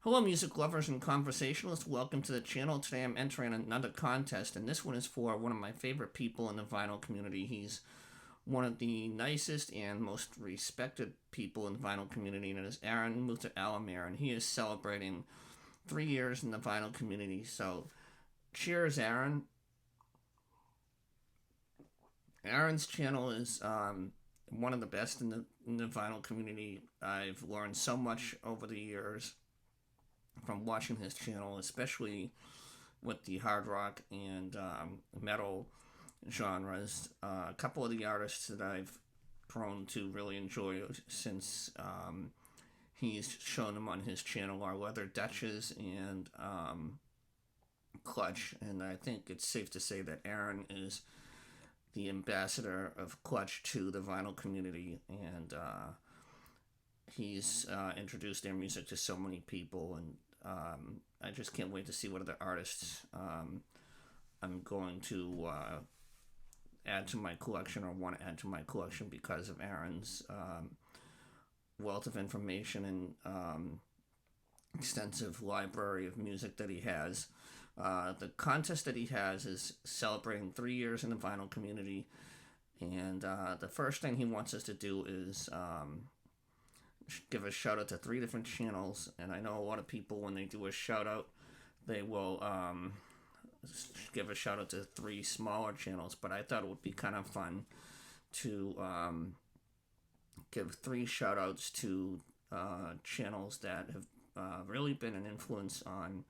Hello, music lovers and conversationalists. Welcome to the channel. Today I'm entering another contest, and this one is for one of my favorite people in the vinyl community. He's one of the nicest and most respected people in the vinyl community, and it is Mutha Alamare, and he is celebrating 3 years in the vinyl community. So, cheers, Aaron. Aaron's channel is one of the best in the vinyl community. I've learned so much over the years from watching his channel, especially with the hard rock and metal genres. A couple of the artists that I've grown to really enjoy since he's shown them on his channel are Leather Duchess and Clutch, and I think it's safe to say that Aaron is the ambassador of Clutch to the vinyl community, and he's introduced their music to so many people, and I just can't wait to see what other artists I'm going to add to my collection or want to add to my collection because of Aaron's wealth of information and extensive library of music that he has. The contest that he has is celebrating 3 years in the vinyl community, and the first thing he wants us to do is give a shout out to 3 different channels. And I know a lot of people, when they do a shout out, they will give a shout out to 3 smaller channels, but I thought it would be kind of fun to give 3 shout outs to channels that have really been an influence on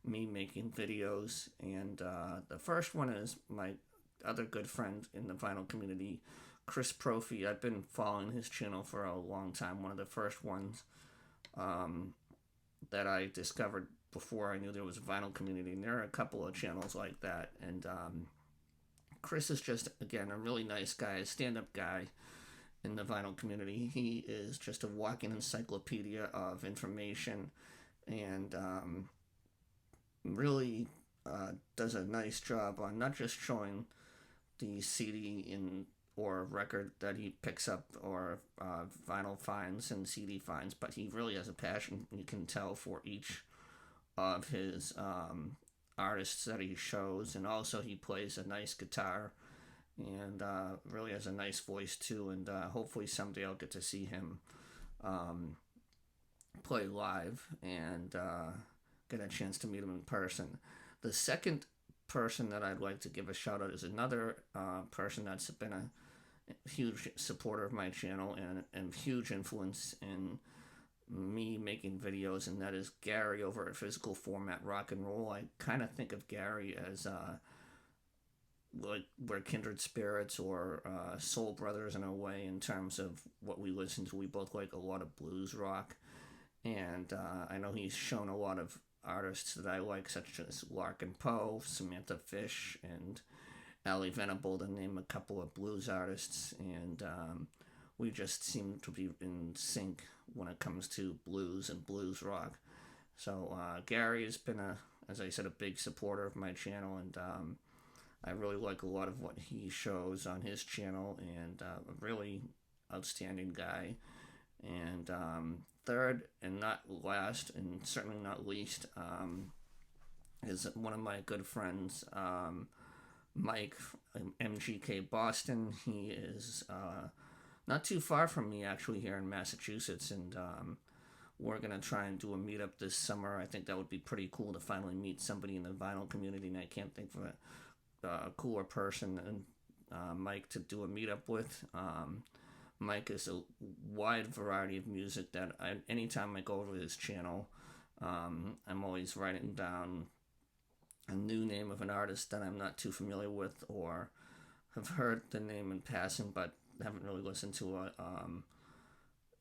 me making videos. And the first one is my other good friend in the vinyl community, Chris Profi. I've been following his channel for a long time. One of the first ones that I discovered before I knew there was a vinyl community. And there are a couple of channels like that. And Chris is just, again, a really nice guy, a stand-up guy in the vinyl community. He is just a walking encyclopedia of information, and really does a nice job on not just showing the CD or record that he picks up, or vinyl finds and CD finds, but he really has a passion, you can tell, for each of his artists that he shows. And also he plays a nice guitar and really has a nice voice too, and hopefully someday I'll get to see him play live and get a chance to meet him in person. The second person that I'd like to give a shout out is another person that's been a huge supporter of my channel and huge influence in me making videos, and that is Gary over at Physical Format Rock and Roll. I kind of think of Gary as like we're kindred spirits or soul brothers in a way, in terms of what we listen to. We both like a lot of blues rock, and I know he's shown a lot of artists that I like, such as Larkin Poe, Samantha Fish, and Ali Venable, to name a couple of blues artists. And we just seem to be in sync when it comes to blues and blues rock. So Gary has been, as I said, a big supporter of my channel, and I really like a lot of what he shows on his channel, and a really outstanding guy. And third, and not last, and certainly not least, is one of my good friends, Mike, MGK Boston. He is not too far from me, actually, here in Massachusetts, and we're going to try and do a meetup this summer. I think that would be pretty cool to finally meet somebody in the vinyl community, and I can't think of a cooler person than Mike to do a meetup with. Mike is a wide variety of music that anytime I go over his channel, I'm always writing down a new name of an artist that I'm not too familiar with, or have heard the name in passing but haven't really listened to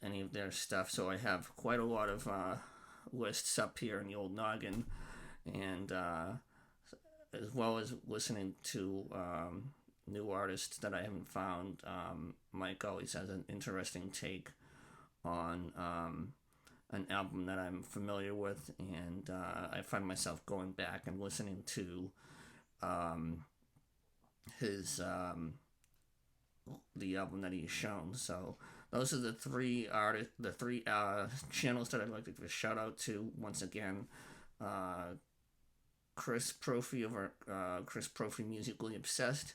any of their stuff. So I have quite a lot of lists up here in the old noggin, and as well as listening to new artists that I haven't found. Mike always has an interesting take on an album that I'm familiar with, and I find myself going back and listening to his the album that he's shown. So those are the three channels that I'd like to give a shout out to. Once again, uh, Chris Profi over Chris Profi Musically Obsessed,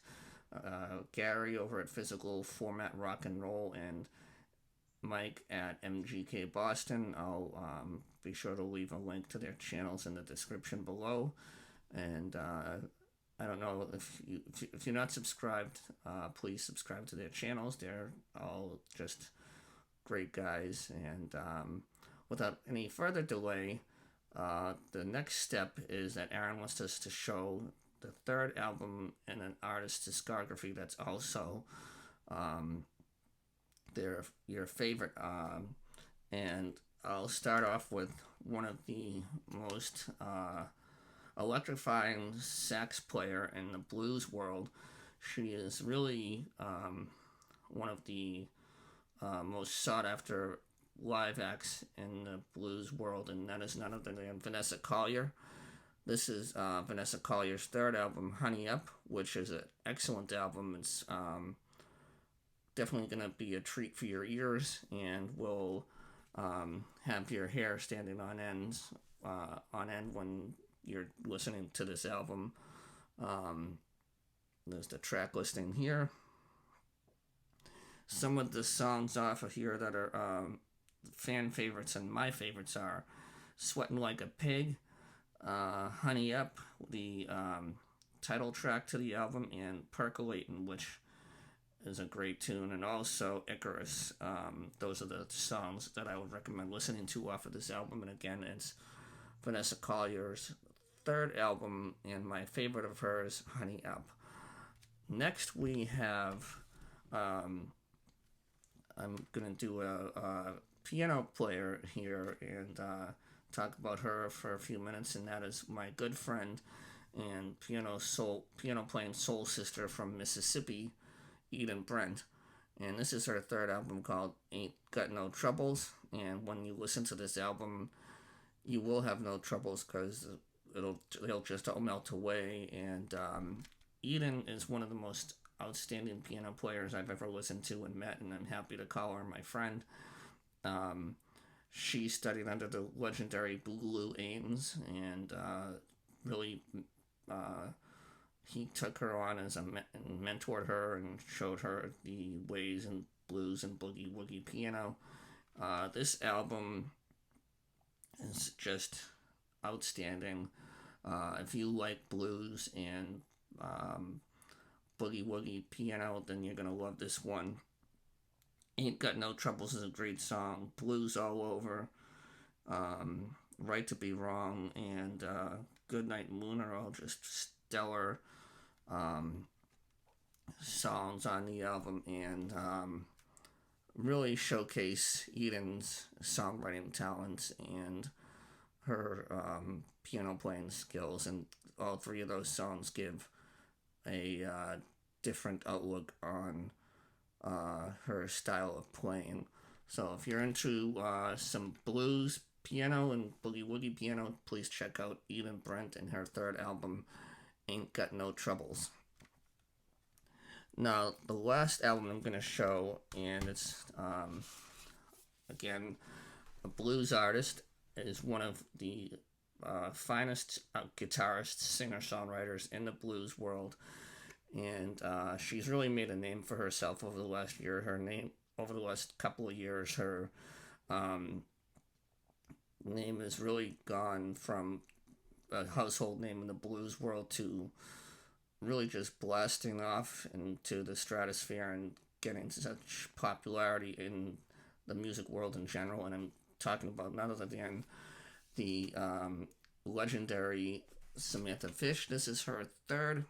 Gary over at Physical Format Rock and Roll, and Mike at MGK Boston. I'll be sure to leave a link to their channels in the description below. And I don't know if you're not subscribed, please subscribe to their channels. They're all just great guys. And without any further delay, the next step is that Aaron wants us to show the third album in an artist's discography that's also um, your favorite. And I'll start off with one of the most electrifying sax player in the blues world. She is really one of the most sought after live acts in the blues world, and that is none other than Vanessa Collier. This is Vanessa Collier's third album, Honey Up, which is an excellent album. It's definitely going to be a treat for your ears and will have your hair standing on end when you're listening to this album. There's the track listing here. Some of the songs off of here that are fan favorites and my favorites are Sweatin' Like a Pig, Honey Up, the title track to the album, and Percolatin', which is a great tune, and also Icarus. Those are the songs that I would recommend listening to off of this album. And again, it's Vanessa Collier's third album, and my favorite of hers, Honey Up. Next, we have I'm gonna do a piano player here and talk about her for a few minutes, and that is my good friend and piano playing soul sister from Mississippi, Eden Brent. And this is her third album called Ain't Got No Troubles. And when you listen to this album, you will have no troubles because they'll just all melt away. And Eden is one of the most outstanding piano players I've ever listened to and met, and I'm happy to call her my friend. She studied under the legendary Boogaloo Ames, and really he took her on as and mentored her and showed her the ways in blues and boogie woogie piano. This album is just outstanding. If you like blues and boogie woogie piano, then you're gonna love this one. Ain't Got No Troubles is a great song. Blues All Over, Right to Be Wrong, and Goodnight Moon are all just stellar songs on the album, and really showcase Eden's songwriting talents and her piano playing skills. And all three of those songs give a different outlook on her style of playing. So if you're into some blues piano and boogie woogie piano, please check out Eden Brent and her third album, Ain't Got No Troubles. Now, the last album I'm going to show, and it's, again, a blues artist, is one of the finest guitarists, singer-songwriters in the blues world. And she's really made a name for herself over the last year. Over the last couple of years, her name has really gone from a household name in the blues world to really just blasting off into the stratosphere and getting such popularity in the music world in general. And I'm talking about none other than the legendary Samantha Fish. This is her third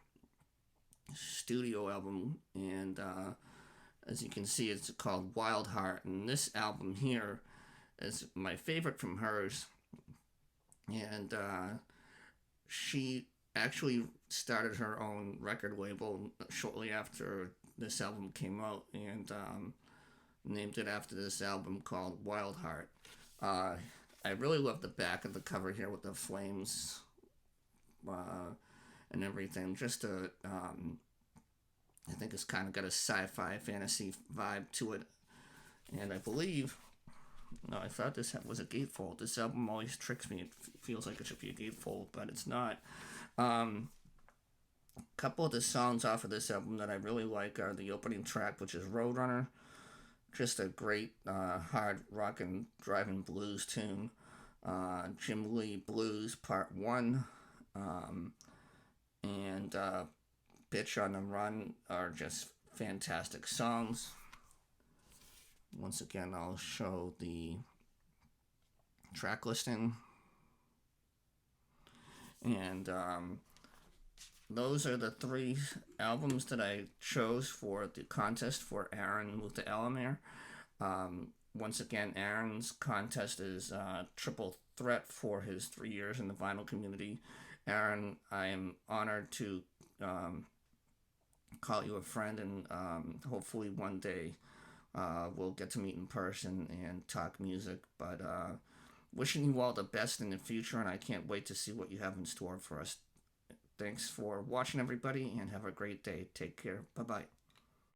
studio album, and as you can see, it's called Wild Heart. And this album here is my favorite from hers, and she actually started her own record label shortly after this album came out, and named it after this album called Wild Heart. I really love the back of the cover here with the flames and everything. Just I think it's kind of got a sci-fi fantasy vibe to it, And I believe, no, I thought this was a gatefold. This album always tricks me. It feels like it should be a gatefold, but it's not. Um, a couple of the songs off of this album that I really like are the opening track, which is Roadrunner. Just a great hard rock and driving blues tune. Jim Lee Blues Part 1 um, and Bitch on the Run are just fantastic songs. Once again, I'll show the track listing. And those are the 3 albums that I chose for the contest for Aaron Mutha Alamare. Once again, Aaron's contest is triple threat for his 3 years in the vinyl community. Aaron, I am honored to call you a friend, and hopefully one day we'll get to meet in person and talk music. But wishing you all the best in the future, and I can't wait to see what you have in store for us. Thanks for watching, everybody, and have a great day. Take care. Bye bye.